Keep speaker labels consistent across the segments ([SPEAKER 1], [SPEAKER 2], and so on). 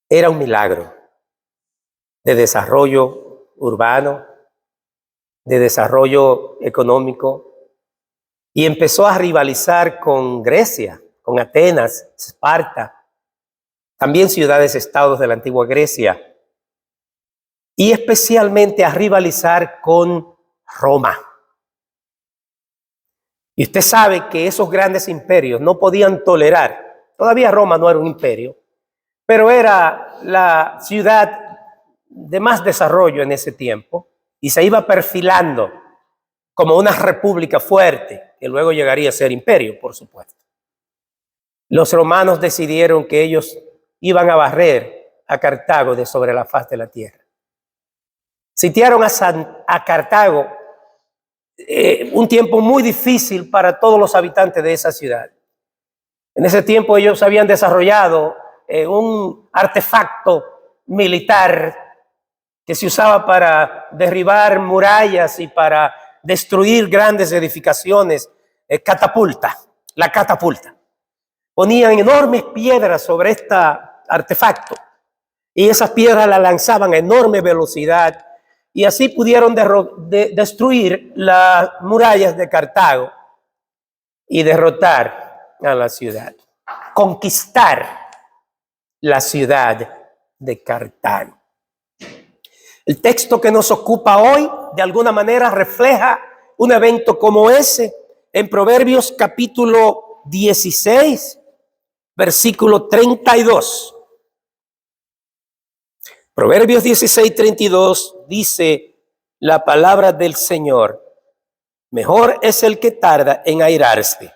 [SPEAKER 1] Era un milagro de desarrollo urbano, de desarrollo económico, y empezó a rivalizar con Grecia, con Atenas, Esparta, también ciudades-estados de la antigua Grecia, y especialmente a rivalizar con Roma. Y usted sabe que esos grandes imperios no podían tolerar, todavía Roma no era un imperio, pero era la ciudad de más desarrollo en ese tiempo y se iba perfilando como una república fuerte, que luego llegaría a ser imperio, por supuesto. Los romanos decidieron que ellos iban a barrer a Cartago de sobre la faz de la tierra. Sitiaron a Cartago un tiempo muy difícil para todos los habitantes de esa ciudad. En ese tiempo ellos habían desarrollado un artefacto militar que se usaba para derribar murallas y para destruir grandes edificaciones, la catapulta. Ponían enormes piedras sobre este artefacto y esas piedras las lanzaban a enorme velocidad y así pudieron destruir las murallas de Cartago y derrotar a la ciudad, conquistar la ciudad de Cartago. El texto que nos ocupa hoy de alguna manera refleja un evento como ese en Proverbios capítulo 16, versículo 32. Proverbios 16, 32 dice la palabra del Señor: mejor es el que tarda en airarse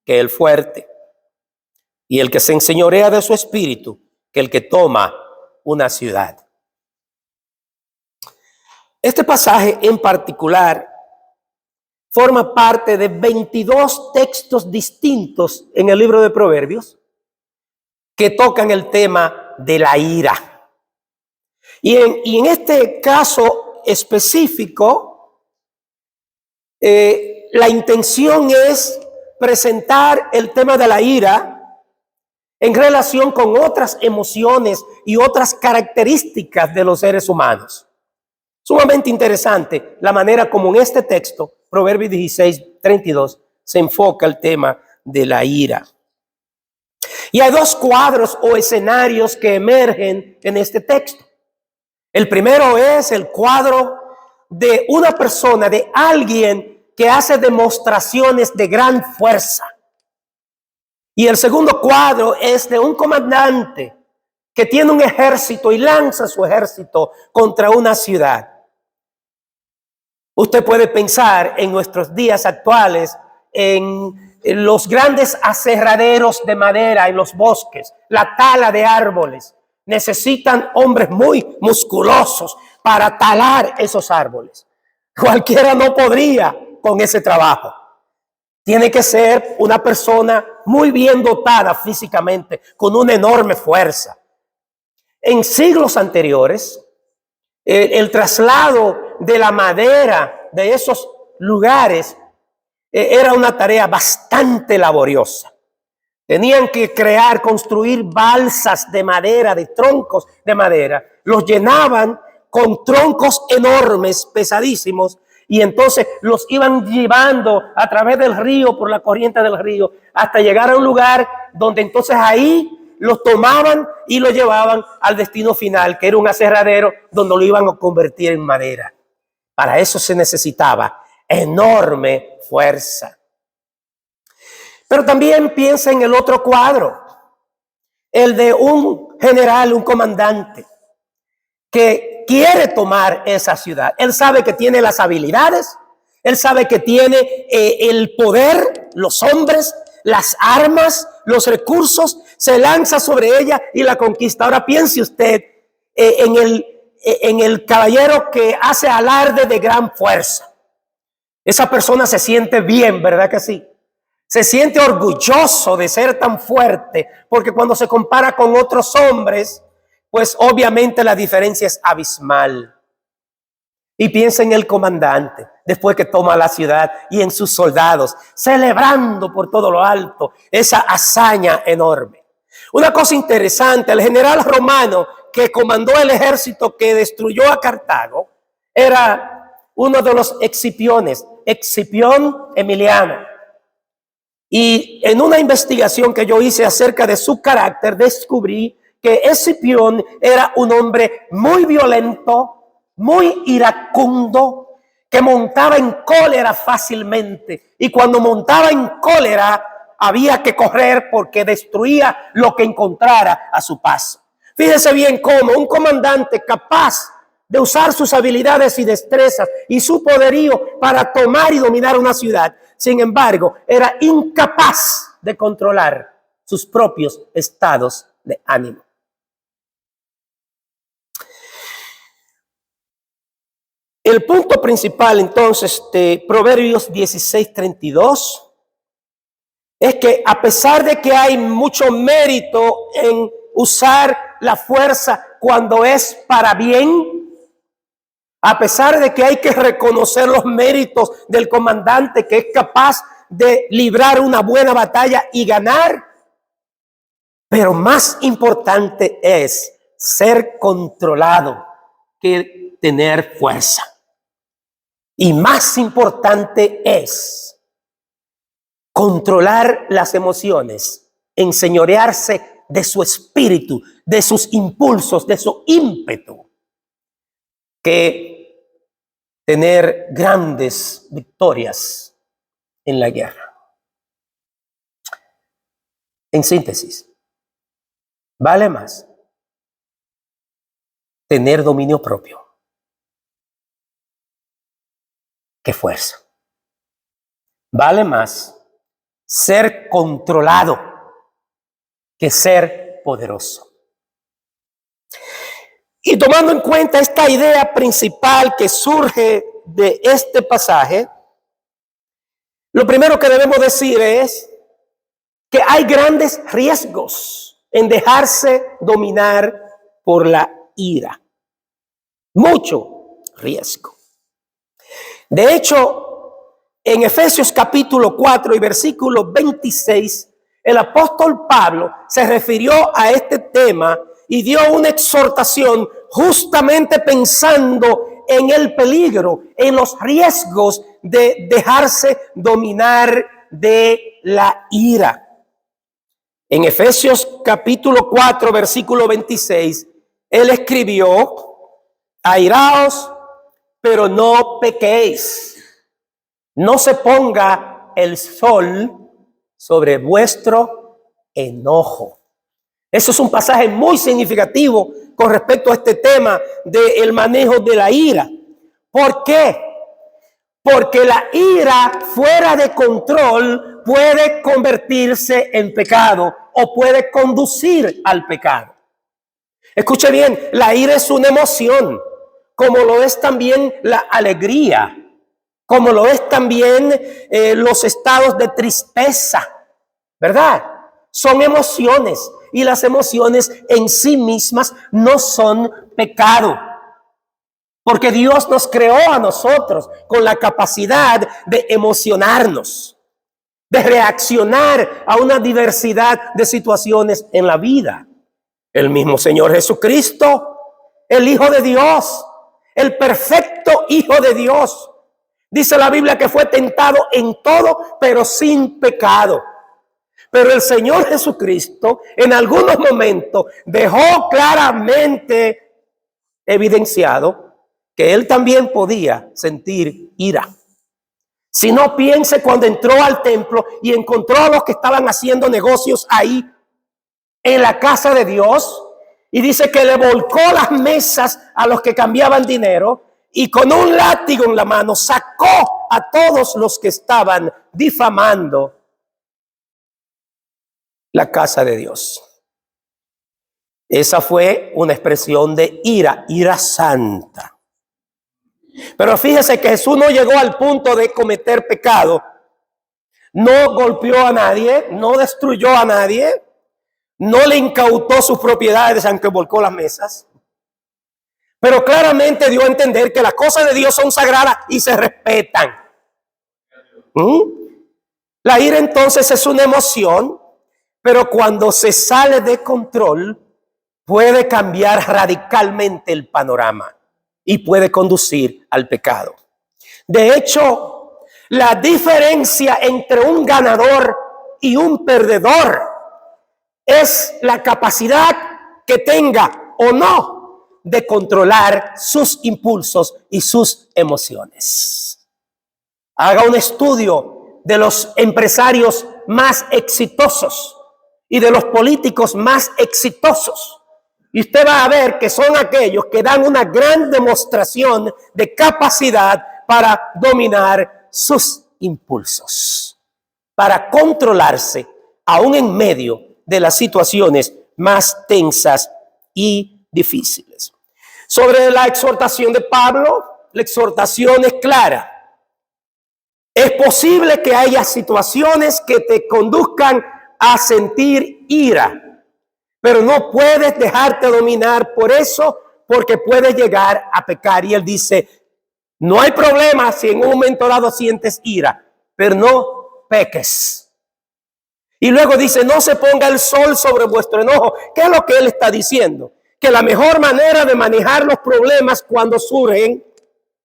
[SPEAKER 1] que el fuerte, y el que se enseñorea de su espíritu que el que toma una ciudad. Este pasaje en particular forma parte de 22 textos distintos en el libro de Proverbios que tocan el tema de la ira. Y en este caso específico, la intención es presentar el tema de la ira en relación con otras emociones y otras características de los seres humanos. Sumamente interesante la manera como en este texto, Proverbios 16, 32, se enfoca el tema de la ira. Y hay dos cuadros o escenarios que emergen en este texto. El primero es el cuadro de una persona, de alguien que hace demostraciones de gran fuerza. Y el segundo cuadro es de un comandante que tiene un ejército y lanza su ejército contra una ciudad. Usted puede pensar en nuestros días actuales en los grandes aserraderos de madera en los bosques, la tala de árboles. Necesitan hombres muy musculosos para talar esos árboles. Cualquiera no podría con ese trabajo. Tiene que ser una persona muy bien dotada físicamente, con una enorme fuerza. En siglos anteriores, el traslado de la madera de esos lugares era una tarea bastante laboriosa. Tenían que construir balsas de madera, de troncos de madera. Los llenaban con troncos enormes, pesadísimos, y entonces los iban llevando a través del río, por la corriente del río, hasta llegar a un lugar donde entonces ahí los tomaban y lo llevaban al destino final, que era un aserradero donde lo iban a convertir en madera. Para eso se necesitaba enorme fuerza. Pero también piensa en el otro cuadro, el de un general, un comandante, que quiere tomar esa ciudad. Él sabe que tiene las habilidades, él sabe que tiene el poder, los hombres, las armas, los recursos, se lanza sobre ella y la conquista. Ahora piense usted en el caballero que hace alarde de gran fuerza. Esa persona se siente bien, ¿verdad que sí? Se siente orgulloso de ser tan fuerte, porque cuando se compara con otros hombres, pues obviamente la diferencia es abismal. Y piensa en el comandante, después que toma la ciudad, y en sus soldados, celebrando por todo lo alto esa hazaña enorme. Una cosa interesante, el general romano que comandó el ejército que destruyó a Cartago era uno de los Escipiones, Escipión Emiliano. Y en una investigación que yo hice acerca de su carácter, descubrí que Escipión era un hombre muy violento, muy iracundo, que montaba en cólera fácilmente. Y cuando montaba en cólera, había que correr porque destruía lo que encontrara a su paso. Fíjese bien cómo un comandante capaz de usar sus habilidades y destrezas y su poderío para tomar y dominar una ciudad, sin embargo, era incapaz de controlar sus propios estados de ánimo. El punto principal entonces de Proverbios 16:32 es que a pesar de que hay mucho mérito en usar la fuerza cuando es para bien, a pesar de que hay que reconocer los méritos del comandante que es capaz de librar una buena batalla y ganar, pero más importante es ser controlado que tener fuerza. Y más importante es controlar las emociones, enseñorearse de su espíritu, de sus impulsos, de su ímpetu, que tener grandes victorias en la guerra. En síntesis, vale más tener dominio propio que fuerza. Vale más ser controlado que ser poderoso. Y tomando en cuenta esta idea principal que surge de este pasaje, lo primero que debemos decir es que hay grandes riesgos en dejarse dominar por la ira. Mucho riesgo. De hecho, en Efesios capítulo 4 y versículo 26, el apóstol Pablo se refirió a este tema y dio una exhortación justamente pensando en el peligro, en los riesgos de dejarse dominar de la ira. En Efesios capítulo 4, versículo 26, él escribió: airaos, pero no pequéis. No se ponga el sol sobre vuestro enojo. Eso es un pasaje muy significativo con respecto a este tema del manejo de la ira. ¿Por qué? Porque la ira fuera de control puede convertirse en pecado o puede conducir al pecado. Escuche bien, la ira es una emoción, como lo es también la alegría, como lo es también los estados de tristeza, ¿verdad? Son emociones y las emociones en sí mismas no son pecado. Porque Dios nos creó a nosotros con la capacidad de emocionarnos, de reaccionar a una diversidad de situaciones en la vida. El mismo Señor Jesucristo, el Hijo de Dios, el perfecto Hijo de Dios, dice la Biblia que fue tentado en todo, pero sin pecado. Pero el Señor Jesucristo en algunos momentos dejó claramente evidenciado que Él también podía sentir ira. Si no, piense cuando entró al templo y encontró a los que estaban haciendo negocios ahí en la casa de Dios, y dice que le volcó las mesas a los que cambiaban dinero y con un látigo en la mano sacó a todos los que estaban difamando la casa de Dios. Esa fue una expresión de ira, ira santa. Pero fíjese que Jesús no llegó al punto de cometer pecado. No golpeó a nadie, no destruyó a nadie, no le incautó sus propiedades aunque volcó las mesas. Pero claramente dio a entender que las cosas de Dios son sagradas y se respetan. La ira entonces es una emoción, pero cuando se sale de control, puede cambiar radicalmente el panorama y puede conducir al pecado. De hecho, la diferencia entre un ganador y un perdedor es la capacidad que tenga o no de controlar sus impulsos y sus emociones. Haga un estudio de los empresarios más exitosos y de los políticos más exitosos, y usted va a ver que son aquellos que dan una gran demostración de capacidad para dominar sus impulsos, para controlarse aún en medio de las situaciones más tensas y difíciles. Sobre la exhortación de Pablo, la exhortación es clara. Es posible que haya situaciones que te conduzcan a sentir ira, pero no puedes dejarte dominar por eso, porque puedes llegar a pecar. Y él dice, no hay problema si en un momento dado sientes ira, pero no peques. Y luego dice, no se ponga el sol sobre vuestro enojo. ¿Qué es lo que él está diciendo? Que la mejor manera de manejar los problemas cuando surgen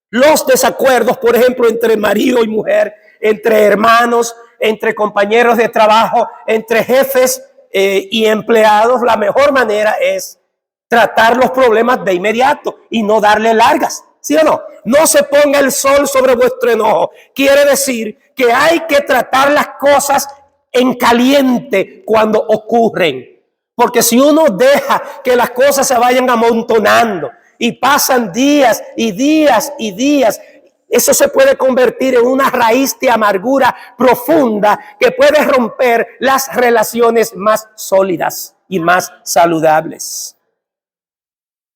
[SPEAKER 1] los desacuerdos, por ejemplo, entre marido y mujer, entre hermanos, entre compañeros de trabajo, entre jefes y empleados, la mejor manera es tratar los problemas de inmediato y no darle largas, ¿sí o no? No se ponga el sol sobre vuestro enojo. Quiere decir que hay que tratar las cosas en caliente cuando ocurren, porque si uno deja que las cosas se vayan amontonando y pasan días y días y días, eso se puede convertir en una raíz de amargura profunda que puede romper las relaciones más sólidas y más saludables.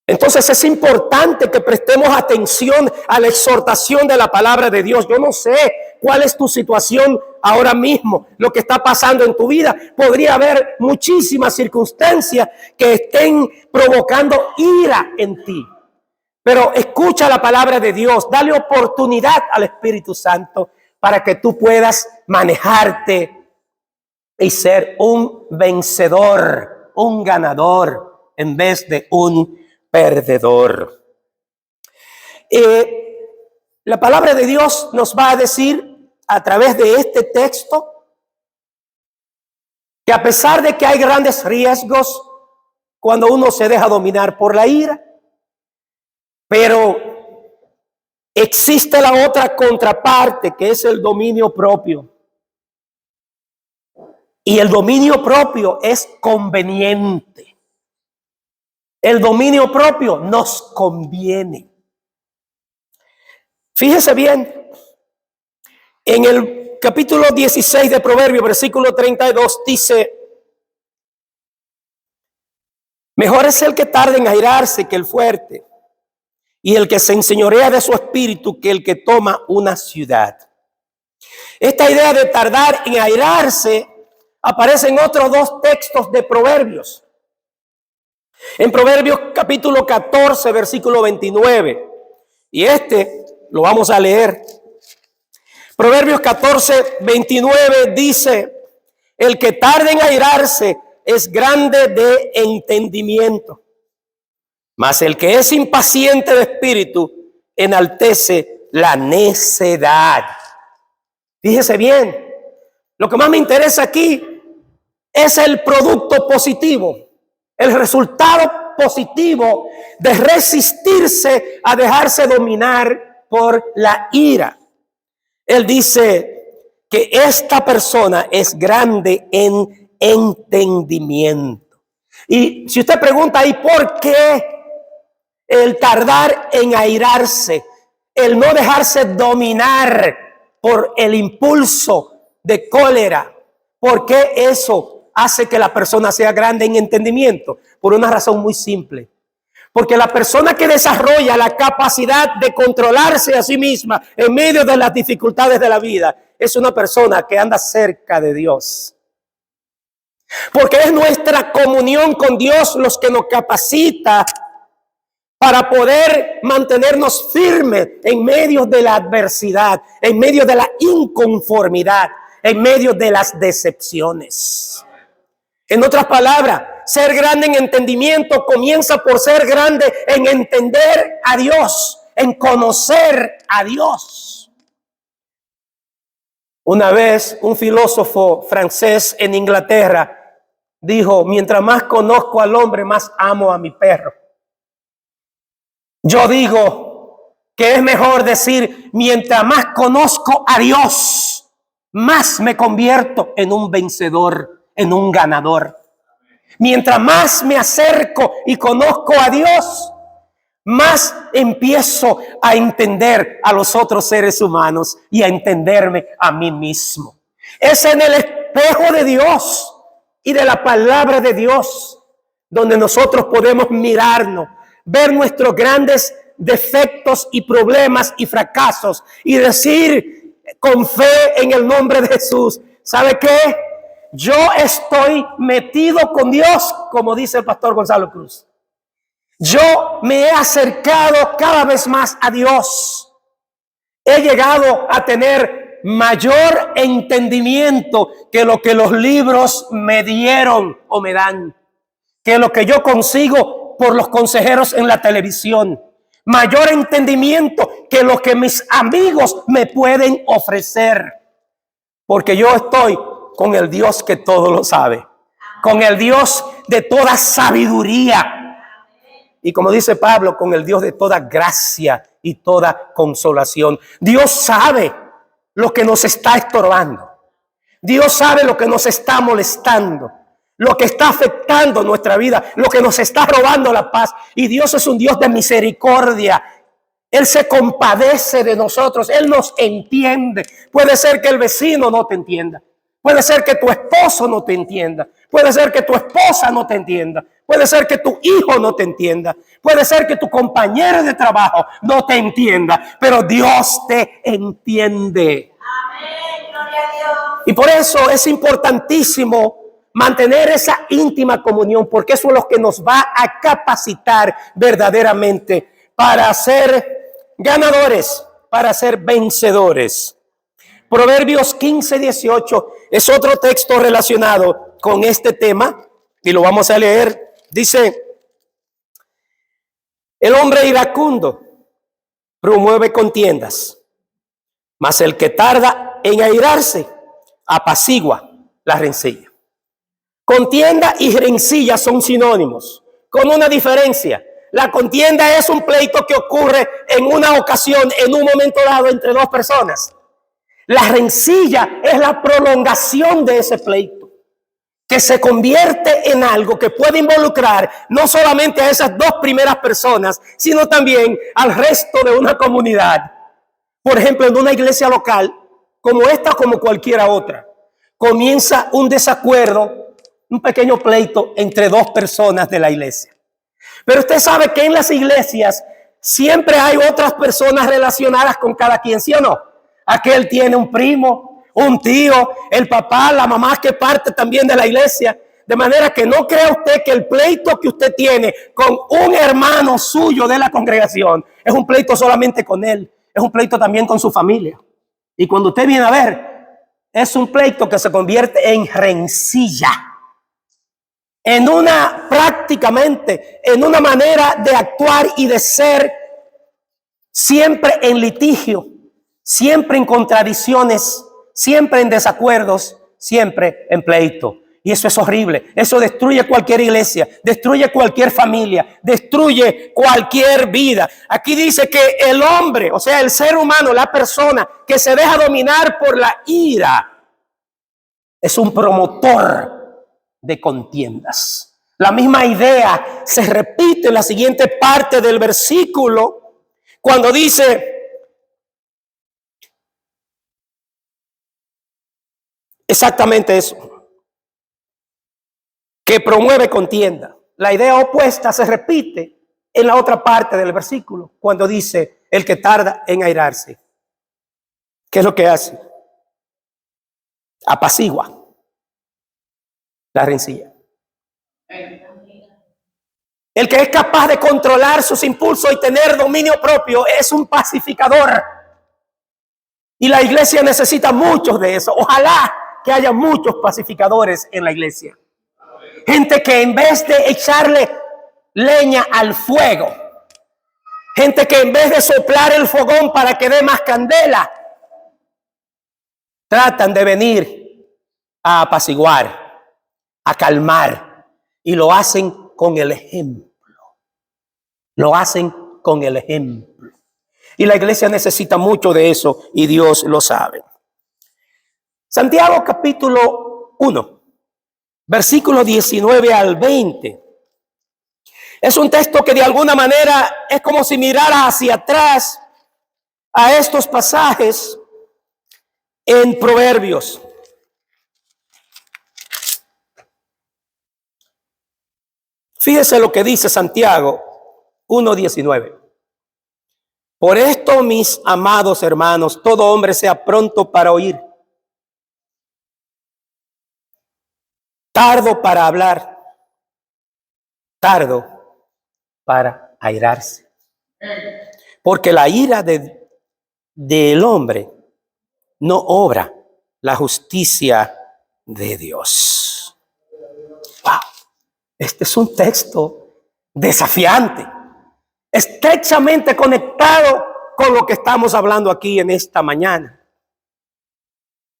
[SPEAKER 1] Entonces es importante que prestemos atención a la exhortación de la palabra de Dios. Yo no sé cuál es tu situación ahora mismo, lo que está pasando en tu vida. Podría haber muchísimas circunstancias que estén provocando ira en ti. Pero escucha la palabra de Dios, dale oportunidad al Espíritu Santo para que tú puedas manejarte y ser un vencedor, un ganador, en vez de un perdedor. La palabra de Dios nos va a decir a través de este texto que a pesar de que hay grandes riesgos cuando uno se deja dominar por la ira, pero existe la otra contraparte, que es el dominio propio. Y el dominio propio es conveniente. El dominio propio nos conviene. Fíjese bien, en el capítulo 16 de Proverbios, versículo 32, dice: mejor es el que tarda en airarse que el fuerte, y el que se enseñorea de su espíritu que el que toma una ciudad. Esta idea de tardar en airarse aparece en otros dos textos de Proverbios. En Proverbios capítulo 14, versículo 29. Y lo vamos a leer. Proverbios 14, 29 dice: el que tarda en airarse es grande de entendimiento, mas el que es impaciente de espíritu enaltece la necedad. Fíjese bien, lo que más me interesa aquí es el producto positivo, el resultado positivo de resistirse a dejarse dominar por la ira. Él dice que esta persona es grande en entendimiento. Y si usted pregunta ahí por qué el tardar en airarse, el no dejarse dominar por el impulso de cólera, ¿por qué eso hace que la persona sea grande en entendimiento? Por una razón muy simple. Porque la persona que desarrolla la capacidad de controlarse a sí misma en medio de las dificultades de la vida es una persona que anda cerca de Dios. Porque es nuestra comunión con Dios los que nos capacita para poder mantenernos firmes en medio de la adversidad, en medio de la inconformidad, en medio de las decepciones. En otras palabras, ser grande en entendimiento comienza por ser grande en entender a Dios, en conocer a Dios. Una vez un filósofo francés en Inglaterra dijo: mientras más conozco al hombre, más amo a mi perro. Yo digo que es mejor decir: mientras más conozco a Dios, más me convierto en un vencedor, en un ganador. Mientras más me acerco y conozco a Dios, más empiezo a entender a los otros seres humanos y a entenderme a mí mismo. Es en el espejo de Dios y de la palabra de Dios donde nosotros podemos mirarnos, ver nuestros grandes defectos y problemas y fracasos y decir con fe en el nombre de Jesús: ¿sabe qué? Yo estoy metido con Dios, como dice el pastor Gonzalo Cruz. Yo me he acercado cada vez más a Dios. He llegado a tener mayor entendimiento que lo que los libros me dieron o me dan, que lo que yo consigo por los consejeros en la televisión. Mayor entendimiento que lo que mis amigos me pueden ofrecer. Porque yo estoy con el Dios que todo lo sabe, con el Dios de toda sabiduría, y como dice Pablo, con el Dios de toda gracia y toda consolación. Dios sabe lo que nos está estorbando. Dios sabe lo que nos está molestando, lo que está afectando nuestra vida, lo que nos está robando la paz. Y Dios es un Dios de misericordia. Él se compadece de nosotros, Él nos entiende. Puede ser que el vecino no te entienda, puede ser que tu esposo no te entienda, puede ser que tu esposa no te entienda, puede ser que tu hijo no te entienda, puede ser que tu compañero de trabajo no te entienda, pero Dios te entiende.
[SPEAKER 2] Amén, gloria a Dios.
[SPEAKER 1] Y por eso es importantísimo mantener esa íntima comunión, porque eso es lo que nos va a capacitar verdaderamente para ser ganadores, para ser vencedores. Proverbios 15:18 es otro texto relacionado con este tema y lo vamos a leer. Dice: el hombre iracundo promueve contiendas, mas el que tarda en airarse apacigua la rencilla. Contienda y rencilla son sinónimos, con una diferencia. La contienda es un pleito que ocurre en una ocasión, en un momento dado, entre dos personas. La rencilla es la prolongación de ese pleito, que se convierte en algo que puede involucrar no solamente a esas dos primeras personas, sino también al resto de una comunidad. Por ejemplo, en una iglesia local, como esta o como cualquiera otra, comienza un desacuerdo, un pequeño pleito entre dos personas de la iglesia. Pero usted sabe que en las iglesias siempre hay otras personas relacionadas con cada quien, ¿sí o no? Aquel tiene un primo, un tío, el papá, la mamá que parte también de la iglesia. De manera que no crea usted que el pleito que usted tiene con un hermano suyo de la congregación es un pleito solamente con él, es un pleito también con su familia. Y cuando usted viene a ver, es un pleito que se convierte en rencilla. En prácticamente, en una manera de actuar y de ser siempre en litigio, siempre en contradicciones, siempre en desacuerdos, siempre en pleito. Y eso es horrible. Eso destruye cualquier iglesia, destruye cualquier familia, destruye cualquier vida. Aquí dice que el hombre, o sea, el ser humano, la persona que se deja dominar por la ira, es un promotor de contiendas. La misma idea se repite en la siguiente parte del versículo, cuando dice: exactamente eso, que promueve contienda. La idea opuesta se repite en la otra parte del versículo, cuando dice: el que tarda en airarse. ¿Qué es lo que hace? Apacigua la rencilla. El que es capaz de controlar sus impulsos y tener dominio propio es un pacificador. Y la iglesia necesita muchos de eso. Ojalá que haya muchos pacificadores en la iglesia. Gente que en vez de echarle leña al fuego, gente que en vez de soplar el fogón para que dé más candela, tratan de venir a apaciguar, a calmar, y lo hacen con el ejemplo. Lo hacen con el ejemplo. Y la iglesia necesita mucho de eso y Dios lo sabe. Santiago capítulo 1, versículo 19 al 20. Es un texto que de alguna manera es como si mirara hacia atrás a estos pasajes en Proverbios. Fíjese lo que dice Santiago 1:19. Por esto, mis amados hermanos, todo hombre sea pronto para oír, tardo para hablar, tardo para airarse. Porque la ira del hombre no obra la justicia de Dios. Wow. Este es un texto desafiante, estrechamente conectado con lo que estamos hablando aquí en esta mañana.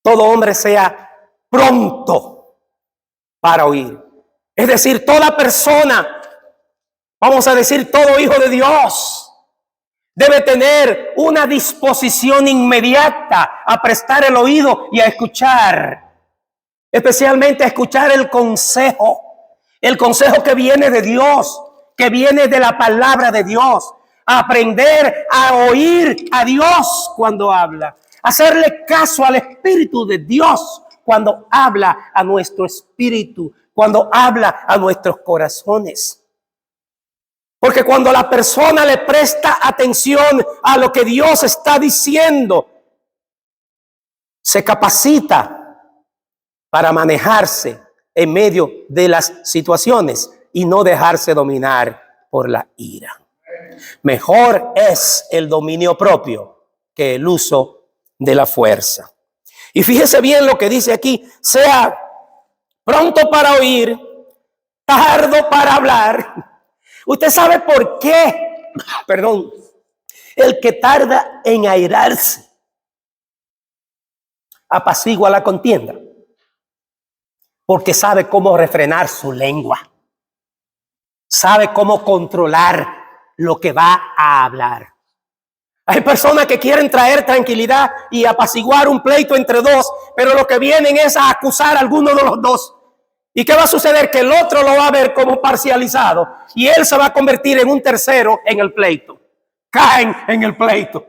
[SPEAKER 1] Todo hombre sea pronto para oír. Es decir, toda persona, vamos a decir todo hijo de Dios, debe tener una disposición inmediata a prestar el oído y a escuchar, especialmente a escuchar el consejo que viene de Dios, que viene de la palabra de Dios, a aprender a oír a Dios cuando habla, hacerle caso al Espíritu de Dios cuando habla a nuestro espíritu, cuando habla a nuestros corazones. Porque cuando la persona le presta atención a lo que Dios está diciendo, se capacita para manejarse en medio de las situaciones y no dejarse dominar por la ira. Mejor es el dominio propio que el uso de la fuerza. Y fíjese bien lo que dice aquí: sea pronto para oír, tardo para hablar. ¿Usted sabe por qué? Perdón. El que tarda en airarse apacigua la contienda, porque sabe cómo refrenar su lengua, sabe cómo controlar lo que va a hablar. Hay personas que quieren traer tranquilidad y apaciguar un pleito entre dos, pero lo que vienen es a acusar a alguno de los dos. ¿Y qué va a suceder? Que el otro lo va a ver como parcializado y él se va a convertir en un tercero en el pleito. Caen en el pleito.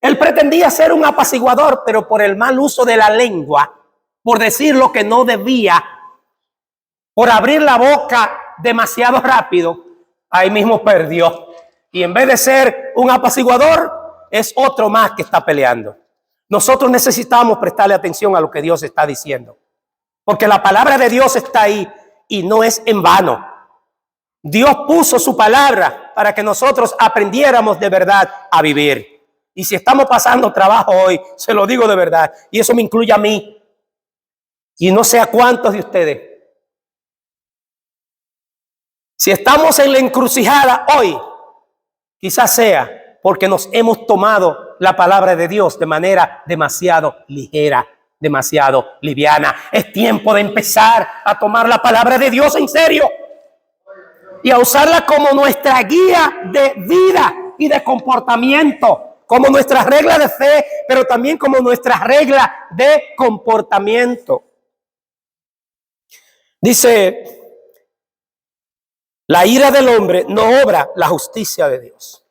[SPEAKER 1] Él pretendía ser un apaciguador, pero por el mal uso de la lengua, por decir lo que no debía, por abrir la boca demasiado rápido, ahí mismo perdió. Y en vez de ser un apaciguador, es otro más que está peleando. Nosotros necesitamos prestarle atención a lo que Dios está diciendo, porque la palabra de Dios está ahí y no es en vano. Dios puso su palabra para que nosotros aprendiéramos de verdad a vivir. Y si estamos pasando trabajo hoy, se lo digo de verdad, y eso me incluye a mí, y no sé a cuántos de ustedes. Si estamos en la encrucijada hoy, quizás sea porque nos hemos tomado la palabra de Dios de manera demasiado ligera, demasiado liviana. Es tiempo de empezar a tomar la palabra de Dios en serio y a usarla como nuestra guía de vida y de comportamiento, como nuestra regla de fe, pero también como nuestra regla de comportamiento. Dice: la ira del hombre no obra la justicia de Dios.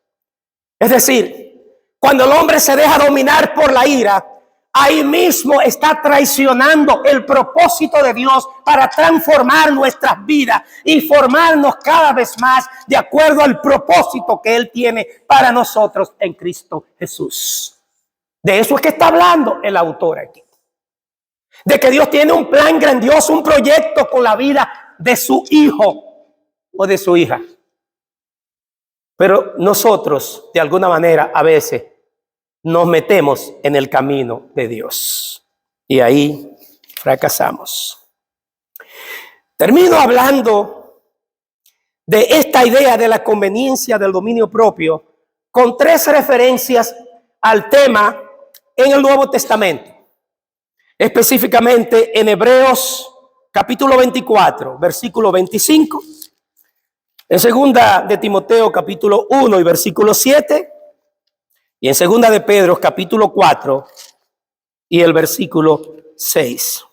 [SPEAKER 1] Es decir, cuando el hombre se deja dominar por la ira, ahí mismo está traicionando el propósito de Dios para transformar nuestras vidas y formarnos cada vez más de acuerdo al propósito que Él tiene para nosotros en Cristo Jesús. De eso es que está hablando el autor aquí. De que Dios tiene un plan grandioso, un proyecto con la vida de su hijo o de su hija. Pero nosotros, de alguna manera, a veces nos metemos en el camino de Dios y ahí fracasamos. Termino hablando de esta idea de la conveniencia del dominio propio con 3 referencias al tema en el Nuevo Testamento, específicamente en Hebreos capítulo 24, versículo 25, en segunda de Timoteo capítulo 1 y versículo 7, y en segunda de Pedro capítulo 4 y el versículo 6.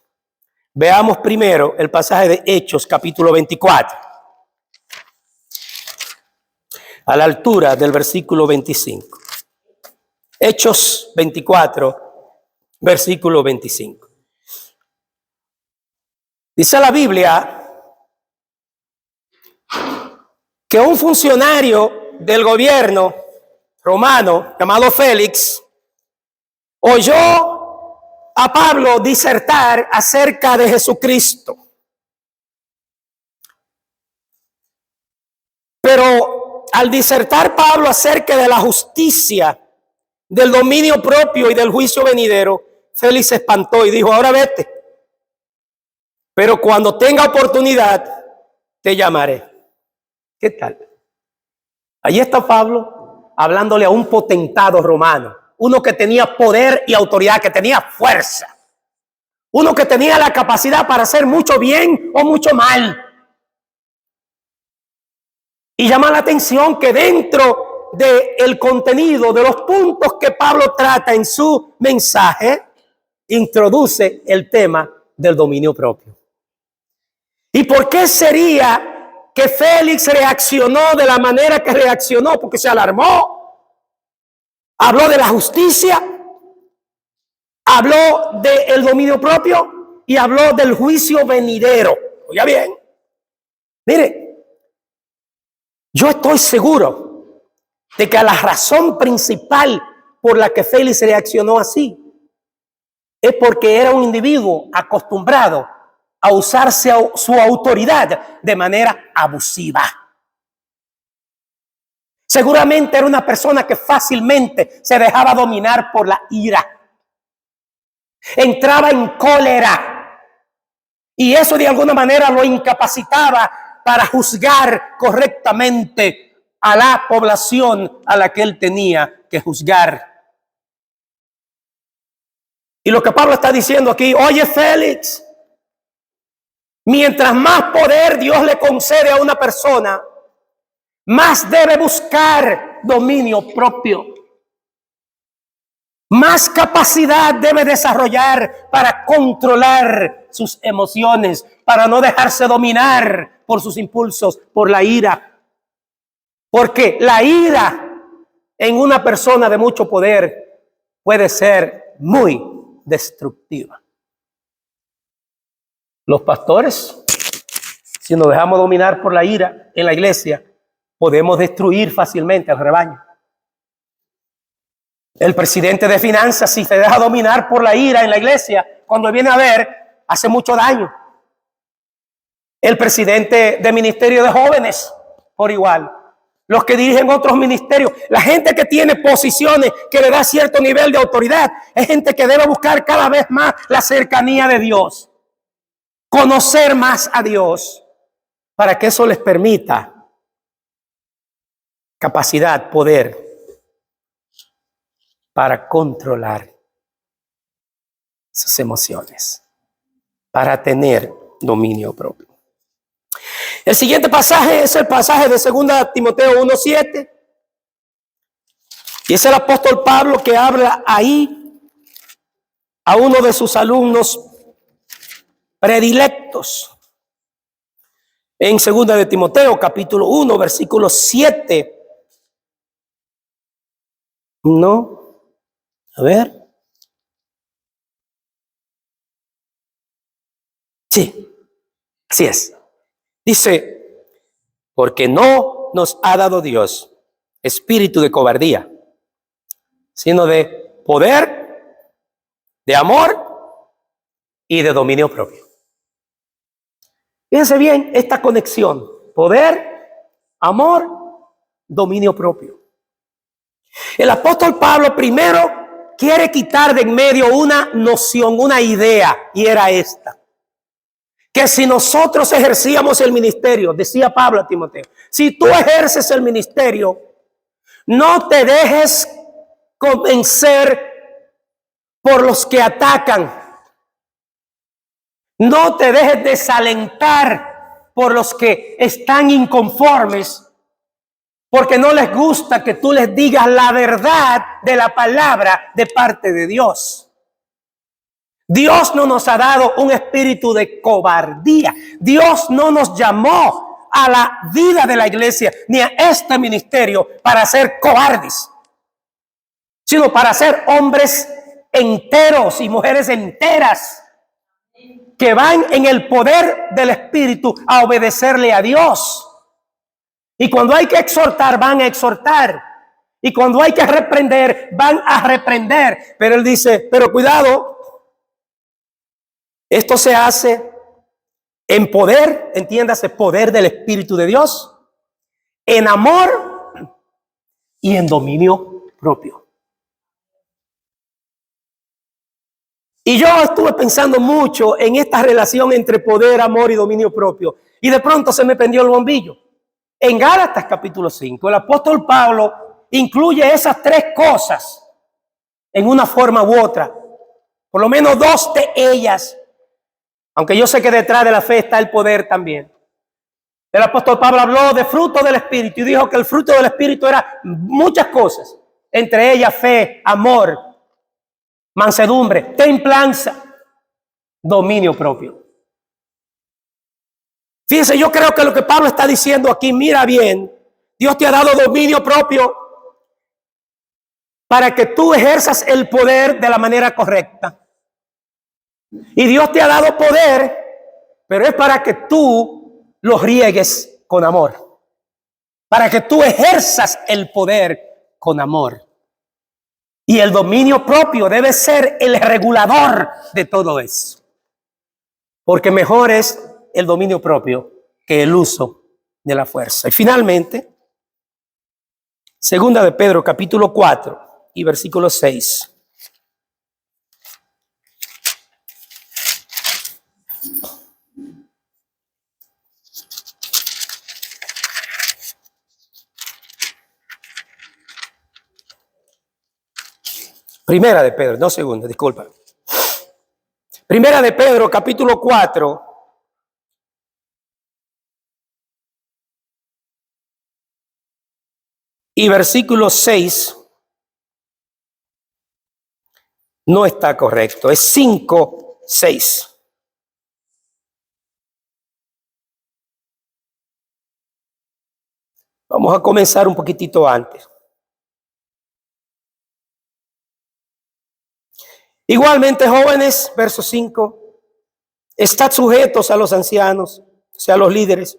[SPEAKER 1] Veamos primero el pasaje de Hechos capítulo 24, a la altura del versículo 25. Hechos 24, versículo 25. Dice la Biblia que un funcionario del gobierno romano llamado Félix oyó a Pablo disertar acerca de Jesucristo. Pero al disertar Pablo acerca de la justicia, del dominio propio y del juicio venidero, Félix se espantó y dijo: ahora vete, pero cuando tenga oportunidad te llamaré. ¿Qué tal? Allí está Pablo hablándole a un potentado romano, uno que tenía poder y autoridad, que tenía fuerza, uno que tenía la capacidad para hacer mucho bien o mucho mal. Y llama la atención que dentro del contenido, de los puntos que Pablo trata en su mensaje, introduce el tema del dominio propio. ¿Y por qué sería que Félix reaccionó de la manera que reaccionó? Porque se alarmó, habló de la justicia, habló del dominio propio y habló del juicio venidero. Oiga bien, mire, yo estoy seguro de que la razón principal por la que Félix reaccionó así es porque era un individuo acostumbrado a usarse su autoridad de manera abusiva. Seguramente era una persona que fácilmente se dejaba dominar por la ira. Entraba en cólera y eso de alguna manera lo incapacitaba para juzgar correctamente a la población a la que él tenía que juzgar. Y lo que Pablo está diciendo aquí: oye, Félix, mientras más poder Dios le concede a una persona, más debe buscar dominio propio, más capacidad debe desarrollar para controlar sus emociones, para no dejarse dominar por sus impulsos, por la ira. Porque la ira en una persona de mucho poder puede ser muy destructiva. Los pastores, si nos dejamos dominar por la ira en la iglesia, podemos destruir fácilmente al rebaño. El presidente de finanzas, si se deja dominar por la ira en la iglesia, cuando viene a ver, hace mucho daño. El presidente de ministerio de jóvenes, por igual. Los que dirigen otros ministerios, la gente que tiene posiciones que le da cierto nivel de autoridad, es gente que debe buscar cada vez más la cercanía de Dios, conocer más a Dios, para que eso les permita capacidad, poder para controlar sus emociones, para tener dominio propio. El siguiente pasaje es el pasaje de 2 Timoteo 1:7. Y es el apóstol Pablo que habla ahí a uno de sus alumnos predilectos. En 2 de Timoteo capítulo 1, versículo 7. No, a ver. Sí, así es. Dice: porque no nos ha dado Dios espíritu de cobardía, sino de poder, de amor y de dominio propio. Fíjense bien esta conexión: poder, amor, dominio propio. El apóstol Pablo primero quiere quitar de en medio una noción, una idea, y era esta: que si nosotros ejercíamos el ministerio, decía Pablo a Timoteo, si tú ejerces el ministerio, no te dejes convencer por los que atacan. No te dejes desalentar por los que están inconformes, porque no les gusta que tú les digas la verdad de la palabra de parte de Dios. Dios no nos ha dado un espíritu de cobardía. Dios no nos llamó a la vida de la iglesia ni a este ministerio para ser cobardes, sino para ser hombres enteros y mujeres enteras que van en el poder del Espíritu a obedecerle a Dios. Y cuando hay que exhortar, van a exhortar. Y cuando hay que reprender, van a reprender. Pero él dice, pero cuidado, esto se hace en poder, entiéndase, poder del Espíritu de Dios, en amor y en dominio propio. Y yo estuve pensando mucho en esta relación entre poder, amor y dominio propio. Y de pronto se me prendió el bombillo. En Gálatas capítulo 5, el apóstol Pablo incluye esas tres cosas en una forma u otra. Por lo menos dos de ellas. Aunque yo sé que detrás de la fe está el poder también. El apóstol Pablo habló de fruto del Espíritu y dijo que el fruto del Espíritu era muchas cosas. Entre ellas fe, amor, mansedumbre, templanza, dominio propio. Fíjense, yo creo que lo que Pablo está diciendo aquí, mira bien, Dios te ha dado dominio propio para que tú ejerzas el poder de la manera correcta. Y Dios te ha dado poder, pero es para que tú lo riegues con amor. Para que tú ejerzas el poder con amor. Y el dominio propio debe ser el regulador de todo eso. Porque mejor es el dominio propio que el uso de la fuerza. Y finalmente, segunda de Pedro, capítulo 4 y versículo 6. Primera de Pedro, no segunda, disculpa. Primera de Pedro, capítulo 4. Y versículo 6 no está correcto, es 5, 6. Vamos a comenzar un poquitito antes. Igualmente, jóvenes, verso 5, estad sujetos a los ancianos, o sea, a los líderes,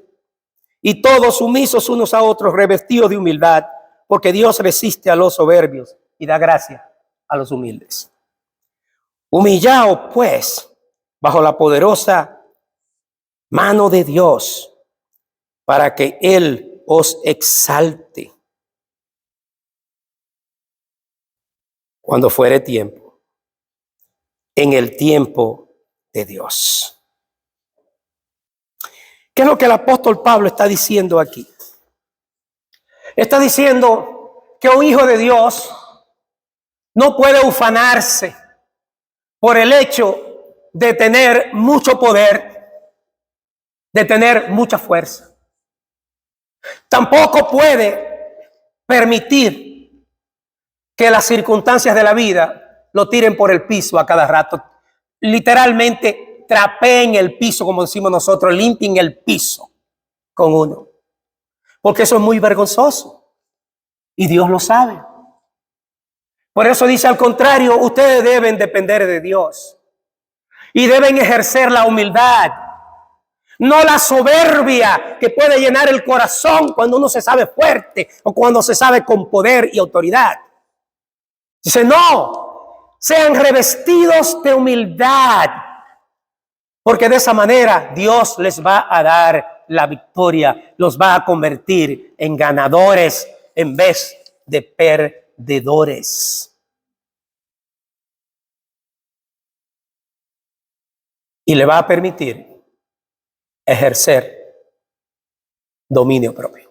[SPEAKER 1] y todos sumisos unos a otros, revestidos de humildad, porque Dios resiste a los soberbios y da gracia a los humildes. Humillaos, pues, bajo la poderosa mano de Dios, para que Él os exalte cuando fuere tiempo, en el tiempo de Dios. ¿Qué es lo que el apóstol Pablo está diciendo aquí? Está diciendo que un hijo de Dios no puede ufanarse por el hecho de tener mucho poder, de tener mucha fuerza. Tampoco puede permitir que las circunstancias de la vida lo tiren por el piso a cada rato. Literalmente trapeen el piso, como decimos nosotros, limpien el piso con uno. Porque eso es muy vergonzoso. Y Dios lo sabe. Por eso dice, al contrario, ustedes deben depender de Dios. Y deben ejercer la humildad. No la soberbia que puede llenar el corazón cuando uno se sabe fuerte o cuando se sabe con poder y autoridad. Dice, no. Sean revestidos de humildad, porque de esa manera Dios les va a dar la victoria, los va a convertir en ganadores en vez de perdedores. Y le va a permitir ejercer dominio propio.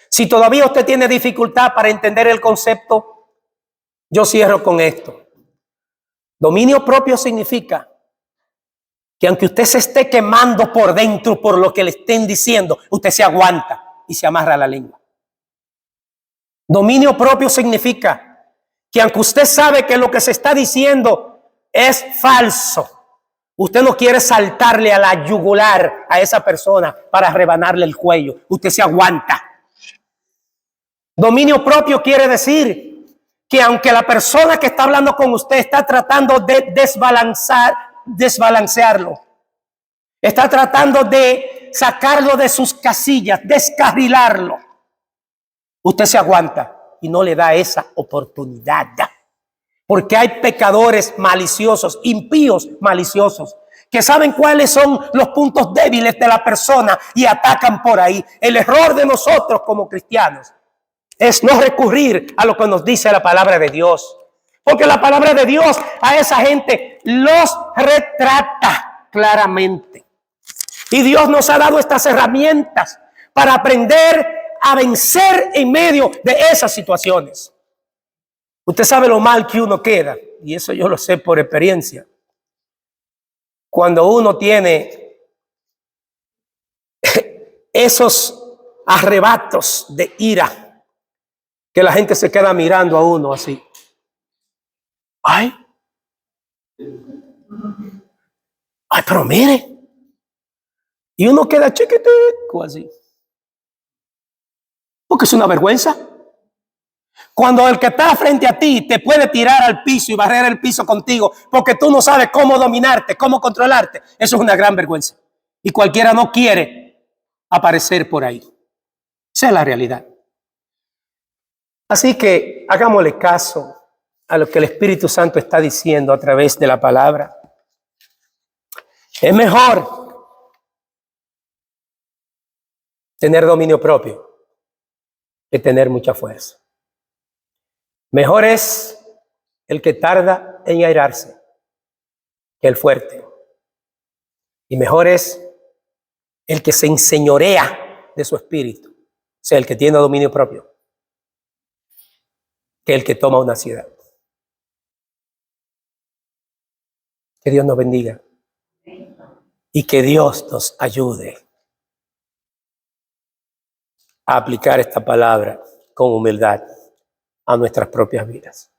[SPEAKER 1] Si todavía usted tiene dificultad para entender el concepto, yo cierro con esto. Dominio propio significa que aunque usted se esté quemando por dentro por lo que le estén diciendo, usted se aguanta y se amarra la lengua. Dominio propio significa que aunque usted sabe que lo que se está diciendo es falso, usted no quiere saltarle a la yugular a esa persona para rebanarle el cuello. Usted se aguanta. Dominio propio quiere decir que aunque la persona que está hablando con usted está tratando de desbalancearlo, está tratando de sacarlo de sus casillas, descarrilarlo, usted se aguanta y no le da esa oportunidad. Porque hay pecadores maliciosos, impíos maliciosos, que saben cuáles son los puntos débiles de la persona y atacan por ahí. El error de nosotros como cristianos es no recurrir a lo que nos dice la palabra de Dios. Porque la palabra de Dios a esa gente los retrata claramente. Y Dios nos ha dado estas herramientas para aprender a vencer en medio de esas situaciones. Usted sabe lo mal que uno queda, y eso yo lo sé por experiencia. Cuando uno tiene esos arrebatos de ira, que la gente se queda mirando a uno así. Ay, pero mire. Y uno queda chiquitico así. Porque es una vergüenza. Cuando el que está frente a ti te puede tirar al piso y barrer el piso contigo porque tú no sabes cómo dominarte, cómo controlarte, eso es una gran vergüenza. Y cualquiera no quiere aparecer por ahí. Esa es la realidad. Así que hagámosle caso a lo que el Espíritu Santo está diciendo a través de la palabra. Es mejor tener dominio propio que tener mucha fuerza. Mejor es el que tarda en airarse que el fuerte. Y mejor es el que se enseñorea de su espíritu, o sea, el que tiene dominio propio, que el que toma una ciudad. Que Dios nos bendiga y que Dios nos ayude a aplicar esta palabra con humildad a nuestras propias vidas.